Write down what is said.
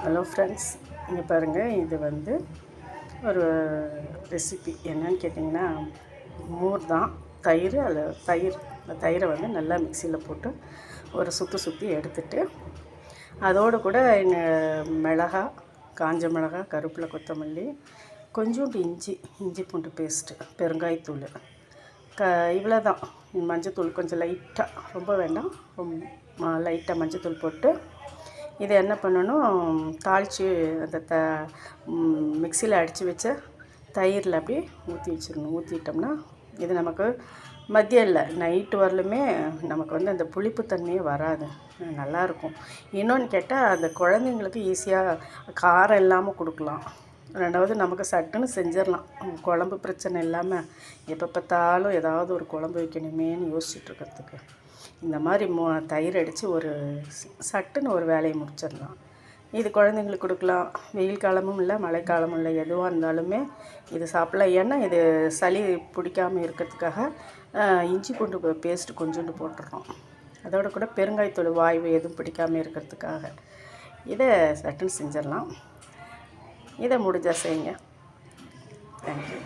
Hello friends, இங்கே பாருங்கள். இது வந்து ஒரு ரெசிபி என்னன்னு கேட்டிங்கன்னா, மோர் தான். தயிர் அந்த தயிரை வந்து நல்லா மிக்சியில் போட்டு ஒரு சுற்றி எடுத்துட்டு, அதோடு கூட மிளகா, காஞ்ச மிளகா, கருவேப்பிலை, கொத்தமல்லி, கொஞ்சோண்டு இஞ்சி பூண்டு பேஸ்ட்டு, பெருங்காயத்தூள், இவ்வளோ தான். மஞ்சத்தூள் கொஞ்சம் லைட்டாக, ரொம்ப வேண்டாம், லைட்டாக மஞ்சத்தூள் போட்டு இதை என்ன பண்ணணும், தாளித்து அந்த மிக்சியில் அடித்து வச்ச தயிரில் அப்படியே ஊற்றிட்டோம்னா இது நமக்கு மதியம் இல்லை, நைட்டு வரலுமே நமக்கு வந்து அந்த புளிப்புத்தன்மையே வராது, நல்லாயிருக்கும். இன்னொன்று கேட்டால், அந்த குழந்தைங்களுக்கு ஈஸியாக காரம் இல்லாமல் கொடுக்கலாம். ரெண்டாவது நமக்கு சட்டுன்னு செஞ்சிடலாம். குழம்பு பிரச்சனை இல்லாமல் எப்போ பார்த்தாலும் ஏதாவது ஒரு குழம்பு வைக்கணுமேன்னு யோசிச்சுட்ருக்கிறதுக்கு இந்த மாதிரி தயிர் அடித்து ஒரு சட்டுன்னு ஒரு வேலையை முடிச்சிடலாம். இது குழந்தைங்களுக்கு கொடுக்கலாம். வெயில் காலமும் இல்லை, மழைக்காலமும் இல்லை, எதுவாக இருந்தாலுமே இது சாப்பிட்லாம். ஏன்னா இது சளி பிடிக்காமல் இருக்கிறதுக்காக இஞ்சி பூண்டு பேஸ்ட்டு கொஞ்சோண்டு போட்டுடுறோம். அதோட கூட பெருங்காயத்தூள் வாய்வு எதுவும் பிடிக்காமல் இருக்கிறதுக்காக இதை சட்டுன்னு செஞ்சிடலாம். இதை முடிஞ்சால் செய்யுங்க. தேங்க்யூ.